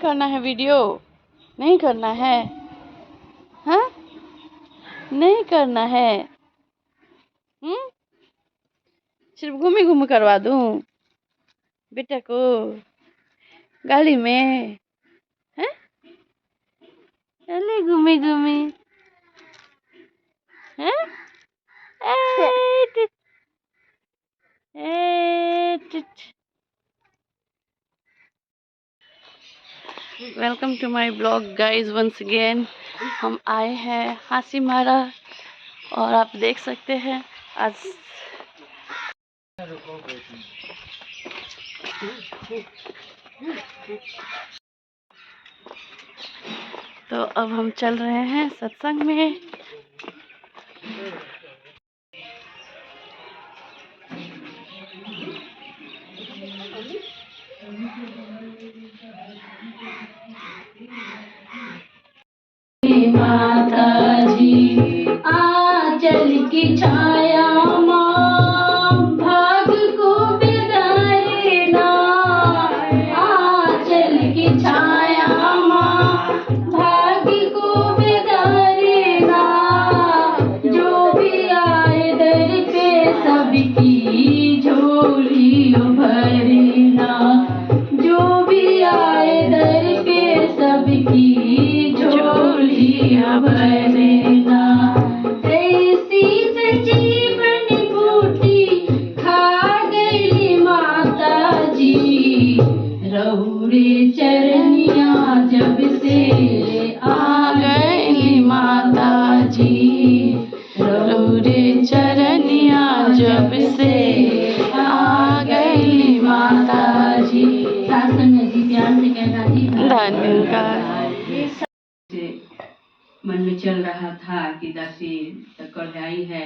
करना है वीडियो? नहीं करना है? हाँ, नहीं करना है? सिर्फ घूमी घूमी करवा दूं बेटा को गाड़ी में? हैं? चले घूमी घूमी हैं? Welcome to my blog guys. Once again हम आए हैं हासीमारा और आप देख सकते हैं आज तो अब हम चल रहे हैं सत्संग में। माता जी आंचल की छाया माँ भाग को बिदाई ना, आंचल की छाया माँ भाग को बिदाई ना, जो भी आए दर पे सबकी झोली भरी ना, जो भी आए दर पे सबकी भरना, ऐसी संजीवन बूटी खा गई माता जी, रहुरे चरनिया जब से आ गई माता जी, रहुरे चरनिया जब से आ गई माता जी। शासन जी प्यार से कहना जी धन्यवाद। मन में चल रहा था कि दासी तक कढ़ाई है,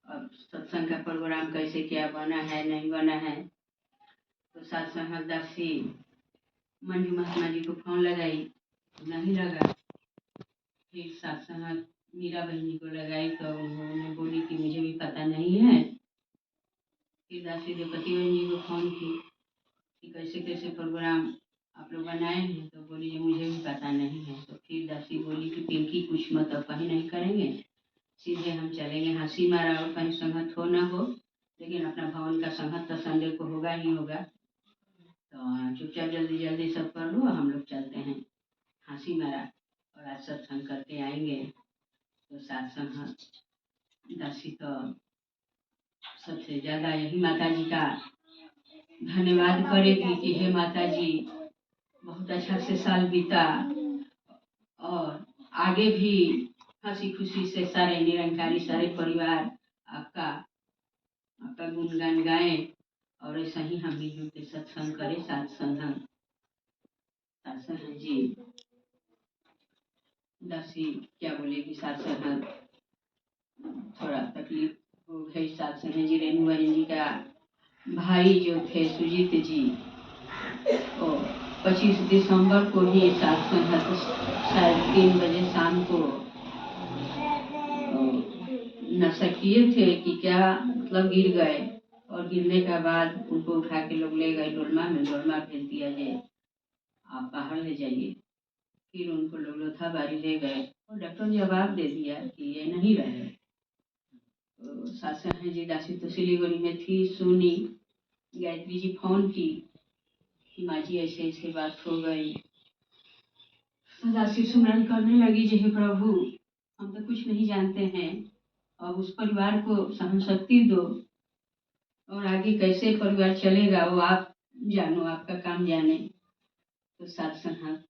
अब सत्संग का प्रोग्राम कैसे क्या बना है नहीं बना है। तो साथ संगत दासी मंजू महात्मा जी को फोन लगाई, नहीं लगा। फिर साथ संगत मीरा बहनी को लगाई तो उन्होंने बोली कि मुझे भी पता नहीं है। फिर दासी देवपति बहन जी को फोन की कि कैसे कैसे प्रोग्राम आप लोग बनाए हैं, तो बोली ये मुझे भी पता नहीं है। तो फिर दासी बोली कि पिंकी कुछ मत अब कहीं नहीं करेंगे, सीधे हम चलेंगे हासीमारा, और कहीं संगत हो ना हो लेकिन अपना भवन का संगत तो संडे को होगा ही होगा। तो चुपचाप जल्दी जल्दी सब कर लो, हम लोग चलते हैं हासीमारा और आज सत्संग करके आएंगे। तो साथ संगत दासी तो सबसे ज़्यादा यही माता जी का धन्यवाद करेगी कि हे माता जी बहुत अच्छा से साल बीता और आगे भी हंसी खुशी से सारे निरंकारी सारे परिवार आपका गुणगान गाएं और ऐसा ही हम मिलजुल के सत्संग करें। साथ संगत जी दासी क्या बोलेगी, साथ संगत थोड़ा तकलीफ हो गई। साथ संगत जी रेणु बहन जी का भाई जो थे सुजीत जी, 25 दिसंबर को ही साथ संगत शायद 3 बजे शाम को नशा किए थे कि क्या, मतलब गिर गए और गिरने के बाद उनको उठा के लोग ले गए डोलमा में, डोलमा भेज दिया जे आप बाहर ले जाइए। फिर उनको लोग लोथाबारी ले गए और डॉक्टर ने जवाब दे दिया कि ये नहीं रहे। तो सासन है जी दासी तो सिलीगुड़ी में थी, सुनी, गायत्री जी फोन की कि माँ जी ऐसे ऐसे बात हो गई। दासी सुमरन करने लगी, जे हे प्रभु हम तो कुछ नहीं जानते हैं, अब उस परिवार को सहन शक्ति दो और आगे कैसे परिवार चलेगा वो आप जानो, आपका काम जाने। तो साथ संगत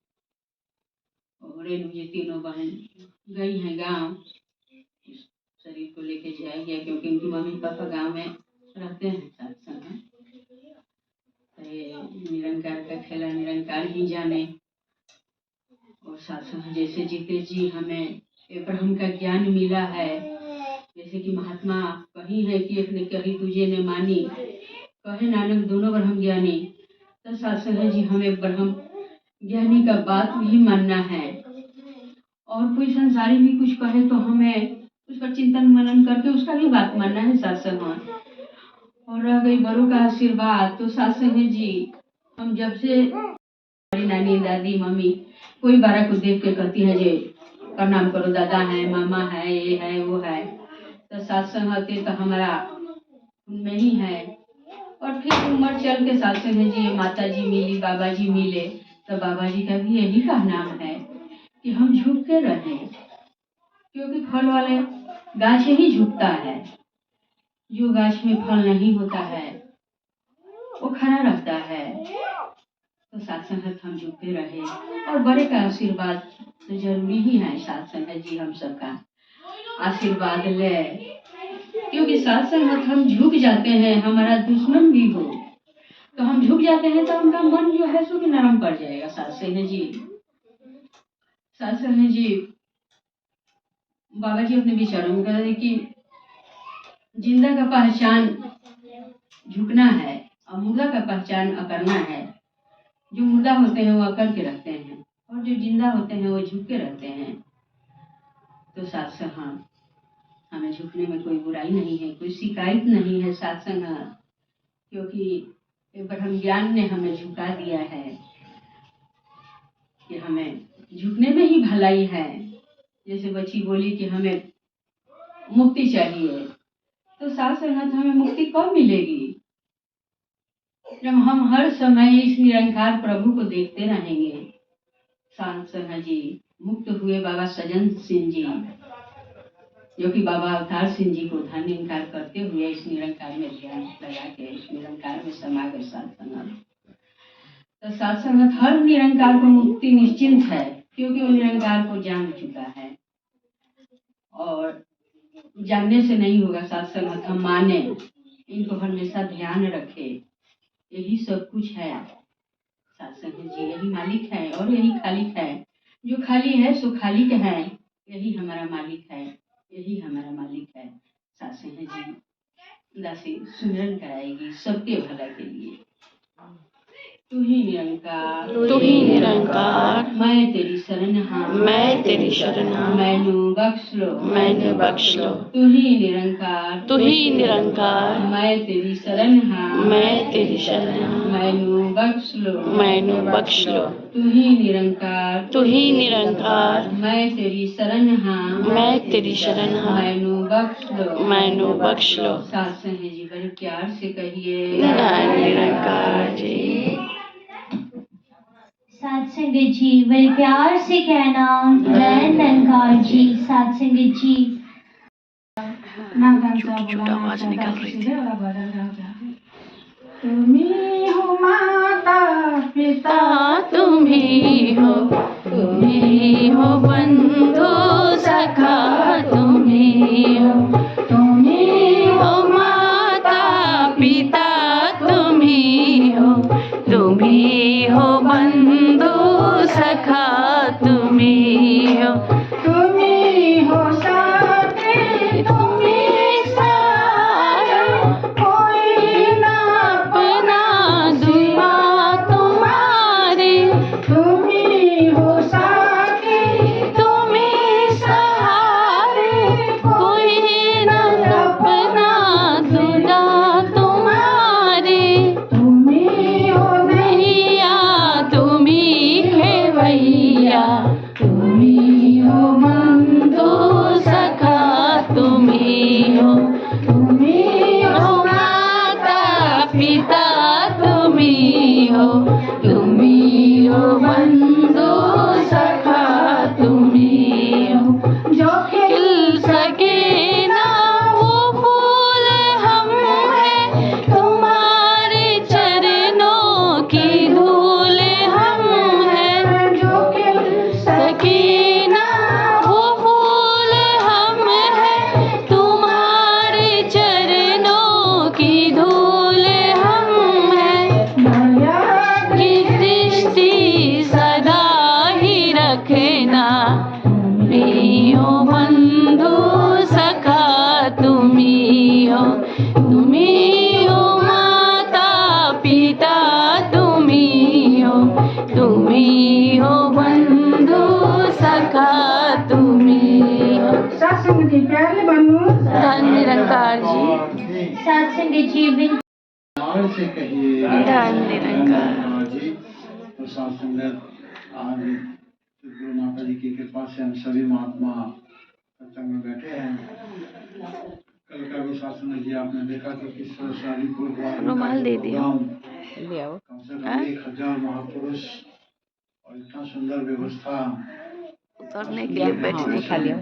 और रेणु जी तीनों बहन गई हैं गांव, शरीर को लेके जाएगी क्योंकि उनकी मम्मी पापा गांव में रहते हैं। साथ संगत निरंकार का खेला निरंकार ही जाने। और साथ संगत जैसे जीते जी हमें ब्रह्म का ज्ञान मिला है, जैसे कि महात्मा कही है कि एक ने कही तुझे ने मानी, कहे नानक दोनों ब्रह्म ज्ञानी। तो साथ संगत जी हमें ब्रह्म ज्ञानी का बात भी मानना है, और कोई संसारी भी कुछ कहे तो हमें उसका चिंतन मनन करके उसका भी बात मानना है साथ संगत। और रह गई बड़ों का आशीर्वाद, तो साथ संगत जी हम जब से हमारी नानी दादी मम्मी कोई बारह को देख के कहती है जे प्रणाम करो, दादा है, मामा है, ये है, वो है। तो सास संगत तो हमारा उनमें ही है। और फिर उम्र चल के सास संगत जी माता जी मिली, बाबा जी मिले, तो बाबा जी का भी यही कहना है कि हम झुक के रहें, क्योंकि फल वाले गाछ ही झुकता है। जो गाछ में फल नहीं होता है वो खड़ा रहता है। तो साथ संगत हम झुकते रहे, और बड़े का आशीर्वाद तो जरूरी ही है। साथ संगत जी हम सबका आशीर्वाद ले, क्योंकि साथ संगत हम झुक जाते हैं, हमारा दुश्मन भी हो तो हम झुक जाते हैं, तो उनका मन जो है सो भी नरम पड़ जाएगा। साथ संगत जी बाबा जी अपने विचारों में कहते कि जिंदा का पहचान झुकना है और मुर्दा का पहचान अकड़ना है। जो मुर्दा होते हैं वो अकड़ के रखते हैं, और जो जिंदा होते हैं वो झुक के रहते हैं। तो साथ हाँ, हमें झुकने में कोई बुराई नहीं है, कोई शिकायत नहीं है साथ संगत, क्योंकि एक ब्रह्म ज्ञान ने हमें झुका दिया है कि हमें झुकने में ही भलाई है। जैसे बच्ची बोली कि हमें मुक्ति चाहिए, तो साथ संगत हमें मुक्ति कब मिलेगी? जब हम हर समय इस निरंकार प्रभु को देखते रहेंगे। साथ संगत जी मुक्त हुए बाबा सज्जन सिंह जी, जो कि बाबा अवतार सिंह जी को धन इनकार करते हुए इस निरंकार में ध्यान लगा के इस निरंकार में समा गए साथ संगत। तो साथ संगत हर निरंकार को मुक्ति निश्चिंत है, क्योंकि वो निरंकार को जान चुका है। और जानने से नहीं होगा साथ संगत, हम माने, इनको हमेशा ध्यान रखे, यही सब कुछ है। साथ संगत जी यही मालिक है और यही खालिक है। जो खाली है सो खालिक है, यही हमारा मालिक है, यही हमारा मालिक है। साथ संगत जी दासी सुमिरन कराएगी सबके भला के लिए। तू ही निरंकार, तू ही निरंकार, मैं तेरी शरण हाँ, मैं तेरी शरण हाँ, मैनू बख्श लो, मैंने बख्श लो। तू ही निरंकार, तू ही निरंकार, मैं तेरी शरण हाँ, मैं तेरी शरण हाँ, मैनू बख्श लो, मैनू बख्श लो। तू ही निरंकार, तू ही निरंकार, मैं तेरी शरण हाँ, मैं तेरी शरण हाँ, मैनू बख्श लो, मैनू बख्श लो। साथ संगत जी बड़े प्यार से कहिए नारायण निरंकार जी। साथ संगत जी बड़े प्यार से कहना जय निरंकार जी। साथ संगत जी छोटा आवाज निकल रही थी। तुम्ही हो माता पिता, तुम्ही हो बंधु सखा, तुम्ही हो माता पिता, तुम्ही हो बंधु सखा, तुम्ही हो साथी, तुम्ही सारा, कोई ना अपना दुआ तुम्हारे, तुम्ही हो साथी, तुम्ही सहारे, कोई ना अपना दुआ तुम्हारे, तुम्ही हो नैया, तुम्ही खेवैया, तुम्ही हो बंधु सखा, तुम्ही हो माता पिता, तुम्ही हो बंधु सखा, तुम्ही हो जो खिल सके ना वो फूल हम हैं, तुम्हारे चरणों की धूल हम हैं, जो खिल सके ना वो फूल हम हैं, तुम्हारे चरणों की धूल हम हैं। की दृष्टि सदा ही रखना, तुम्ही हो बंधु सखा, तुम्ही हो माता पिता, तुम्ही हो बंधु सखा, तुम्ही हो। साथ संगत जी प्यारे बनू धन निरंकार जी। साथ संगत जी से कहिए धन निरंकार। जी तो साथ संगत आज गुरु माता जी की कृपा से हम सभी महात्मा सत्संग में बैठे हैं। कल का भी साथ संगत जी आपने देखा कि किस तरह से अलीपुर रुमाल दे दिया। कम से कम 1000 महापुरुष और इतना सुंदर व्यवस्था उतरने के लिए बैठने के लिए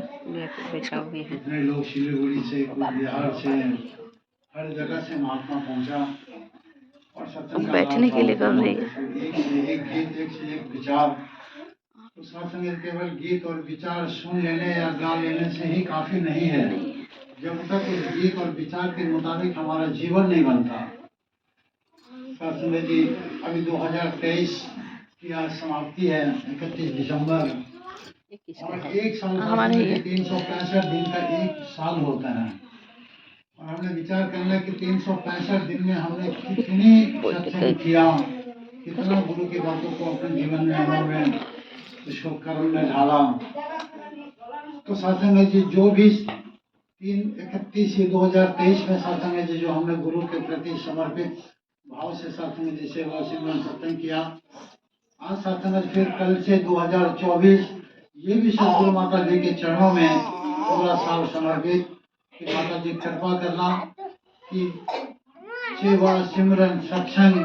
इतने लोग सिलीगुड़ी से बिहार से हर जगह से महात्मा पहुंचा और सत्संग बैठने के लिए कर रही है। एक से एक गीत, एक से एक विचार। तो सत्संग केवल गीत और विचार सुन लेने या गा लेने से ही काफी नहीं है। जब तक उस गीत और विचार के मुताबिक हमारा जीवन नहीं बनता। सत्संग जी अभी 2023 की आज समाप्ति है, 31 दिसंबर, और एक साल हमारे 365 दिन का एक साल होता है। और हमने विचार करना कि 365 दिन में हमने कितनी सत्संग किया, कितना गुरु की बातों को अपने जीवन में अमल में उसको कर्म में ढाला। तो सत्संग जी जो भी 31/2023 में सत्संग जी जो हमने गुरु के प्रति समर्पित भाव से सत्संग जी सेवा सिमरन सत्संग किया, आज सत्संग फिर कल से 2024 ये भी सदगुरु माता जी के चरणों में पूरा साल समर्पित कि माता जी कृपा करना कि सेवा सिमरन सत्संग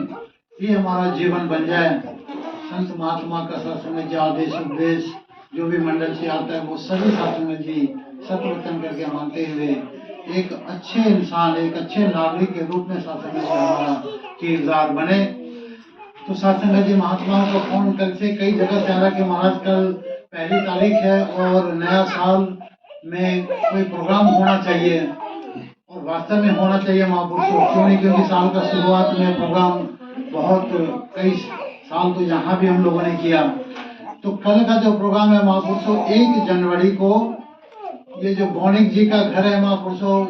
ही हमारा जीवन बन जाए। संत महात्मा का सत्संग जी आदेश उपदेश जो भी मंडल से आता है वो सभी सत्संग जी सत्वचन करके मानते हुए एक अच्छे इंसान, एक अच्छे नागरिक के रूप में सत्संग जी हमारा किरदार बने। तो सत्संग जी महात्माओं को फोन कल से कई जगह से आ रहा कि महाराज कल 1 तारीख है और नया साल में कोई प्रोग्राम होना चाहिए, और वास्तव में होना चाहिए महापुरुषों। क्यों नहीं? क्योंकि साल का शुरुआत में प्रोग्राम बहुत कई साल तो यहाँ भी हम लोगों ने किया। तो कल का जो प्रोग्राम है महापुरुषों 1 जनवरी को, ये जो बौनिक जी का घर है महापुरुषों,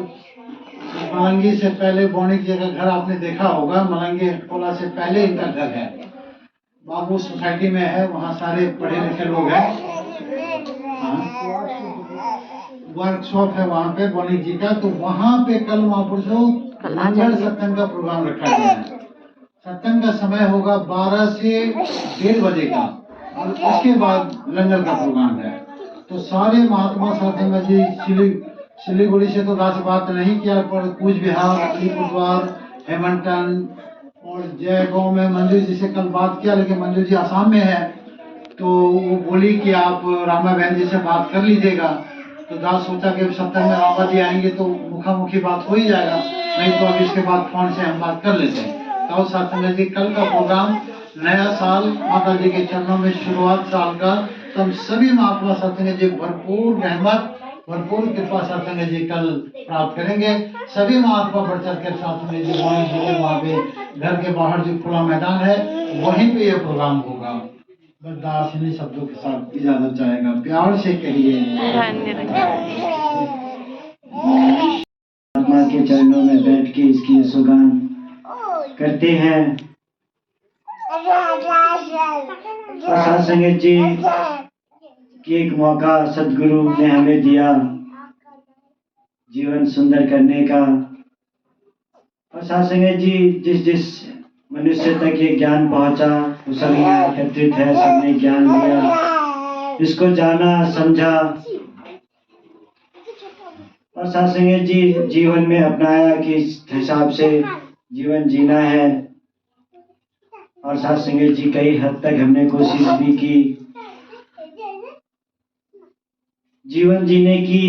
मलंगी से पहले बौनिक जी का घर आपने देखा होगा, मलंगी टोला से पहले इनका घर है, बाबू सोसाइटी में है, वहाँ सारे पढ़े लिखे लोग हैं। वर्कशॉप है वहाँ पे बौनिक जी का। तो वहाँ पे कल महापुरुषों लंगर सत्संग का प्रोग्राम रखा गया है। सत्संग का समय होगा 12 से 1:30 बजे का, और उसके बाद लंगर का प्रोग्राम है। तो सारे महात्मा सत्संग जी सिलीगुड़ी से तो खास बात नहीं किया, पर कूच बिहार, अलीपुरद्वार, हेमंतन और जयगांव में मंजू जी से कल बात किया, लेकिन मंजू जी आसाम में है। तो वो बोली कि आप रामा बहन जी से बात कर लीजिएगा। तो दास सोचा कि सत्संग में रामा जी आएंगे तो मुखामुखी बात हो ही जाएगा, नहीं तो अब इसके बाद फोन से हम बात कर लेते हैं। तो सत्संग जी कल का प्रोग्राम नया साल माता जी के चरणों में शुरुआत साल का, तो हम सभी महात्मा सत्संग जी भरपूर रहमत भरपूर कृपा सत्संग जी कल प्राप्त करेंगे। सभी महात्मा बढ़ चढ़ कर सत्संग जी वहाँ पे घर के बाहर जो खुला मैदान है वहीं पे ये प्रोग्राम होगा। दास इन्हीं शब्दों के साथ इजाजत चाहेगा, प्यार से कहिए परमात्मा के चरणों में बैठ के इसकी सुगान करते हैं। और सत्संग जी की एक मौका सदगुरु ने हमें दिया जीवन सुंदर करने का। और सत्संग जी जिस मनुष्य तक ये ज्ञान पहुंचा वो सब यहाँ एकत्रित है, सबने ज्ञान लिया, इसको जाना समझा और सत्संग जी जीवन में अपनाया कि इस हिसाब से जीवन जीना है। और सत्संग जी कई हद तक हमने कोशिश भी की जीवन जीने की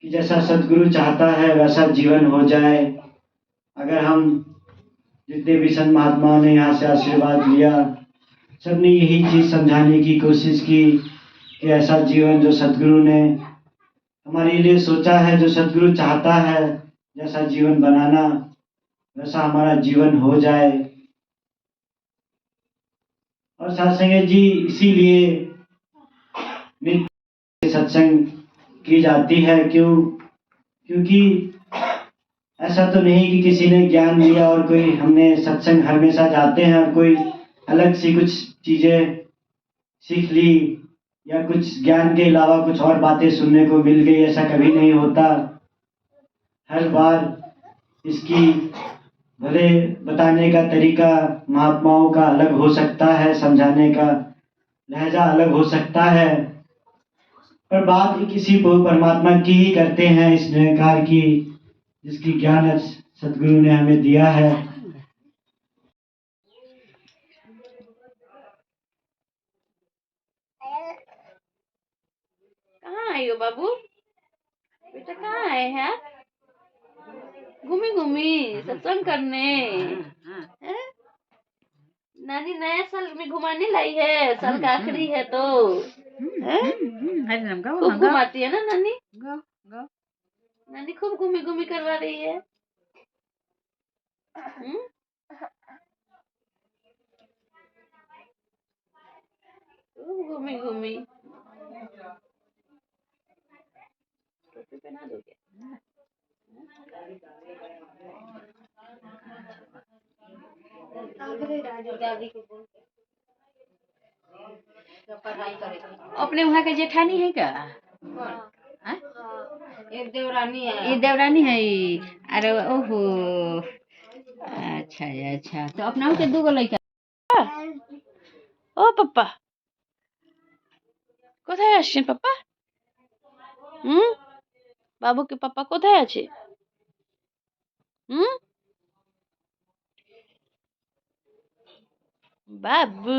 कि जैसा सदगुरु चाहता है वैसा जीवन हो जाए। अगर हम जितने भी संत महात्माओं ने यहाँ से आशीर्वाद लिया, सबने यही चीज समझाने की कोशिश की कि ऐसा जीवन जो सदगुरु ने हमारे लिए सोचा है, जो सदगुरु चाहता है जैसा जीवन बनाना, वैसा हमारा जीवन हो जाए। और सत्संग जी इसीलिए नित्य सत्संग की जाती है। क्योंकि ऐसा तो नहीं कि किसी ने ज्ञान दिया और कोई हमने सत्संग हमेशा जाते हैं और कोई अलग सी कुछ चीजें सीख ली या कुछ ज्ञान के अलावा कुछ और बातें सुनने को मिल गई, ऐसा कभी नहीं होता। हर बार इसकी भले बताने का तरीका महात्माओं का अलग हो सकता है, समझाने का लहजा अलग हो सकता है, पर बात ही किसी को परमात्मा की ही करते हैं, इस निराकार की, जिसकी ज्ञान सदगुरु ने हमें दिया है। कहाँ आए हो बाबू? बेटा कहाँ आए हैं? घूमी घूमी सत्संग करने हैं? नानी नया साल में घुमाने लाई है, साल का आखिरी है तो हैं? खूब घुमाती है ना नानी? नानी खूब घूमी घूमी करवा रही है। खूब घूमी घूमी। टोपी पहना दोगे? अपने वहाँ के जेठानी है क्या? हाँ? एक देवरानी है। ये देवरानी है ये। अरे ओहो, अच्छा अच्छा, तो अपना के दो गो लड़का। ও পাপ্পা কোথায় আসছেন পাপ্পা? বাবু কি পাপ্পা কোথায় আছে? বাবু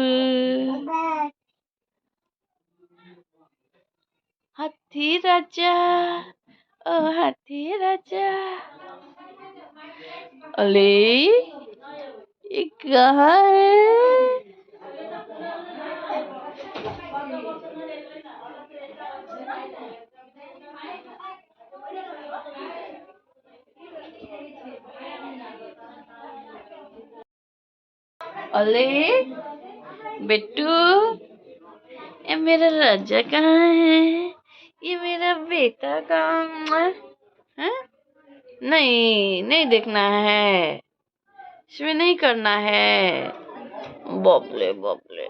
হাতি রাজা, ও হাতি রাজা, अले ये कहाँ है? अले बेटू, ये मेरा राजा कहाँ है? ये मेरा बेटा कहाँ है? नहीं नहीं देखना है, इसमें नहीं करना है। बबले बबले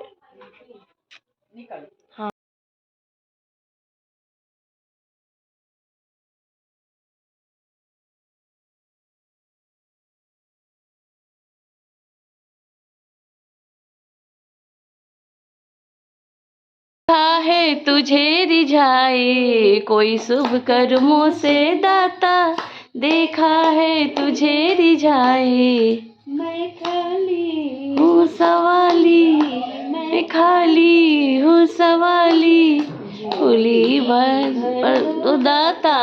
देखा है तुझे रिझाए कोई शुभ कर्मों से दाता, देखा है तुझे रिझाए मैं खाली हूँ सवाली, मैं खाली हूँ सवाली, खुली पर दाता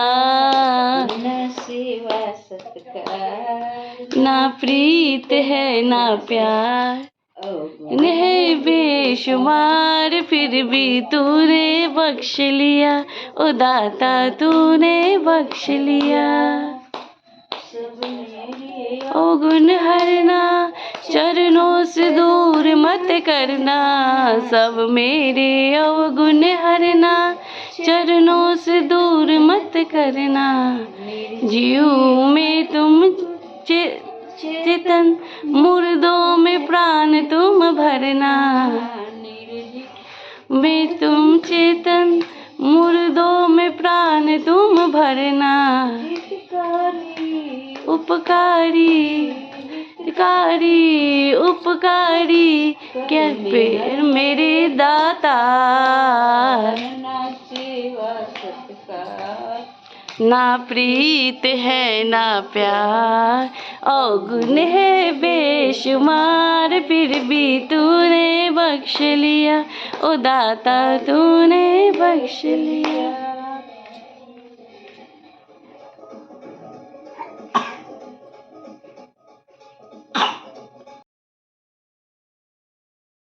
सेवा सत्कार, ना प्रीत है ना प्यार, है बेशुमार फिर भी तूने बख्श लिया, ओ दाता तूने बख्श लिया। ओ गुण हरना चरणों से दूर मत करना, सब मेरे अवगुण हरना चरणों से दूर मत करना, जीव में तुम चेतन मुर्दों में प्राण तुम भरना, में तुम चेतन मुर्दों में प्राण तुम भरना, उपकारी उपकारी उपकारी क्या पेर मेरे दाता, ना प्रीत है ना प्यार, अवगुण है बेशुमार फिर भी तूने बख्श लिया, ओ दाता तूने बख्श लिया।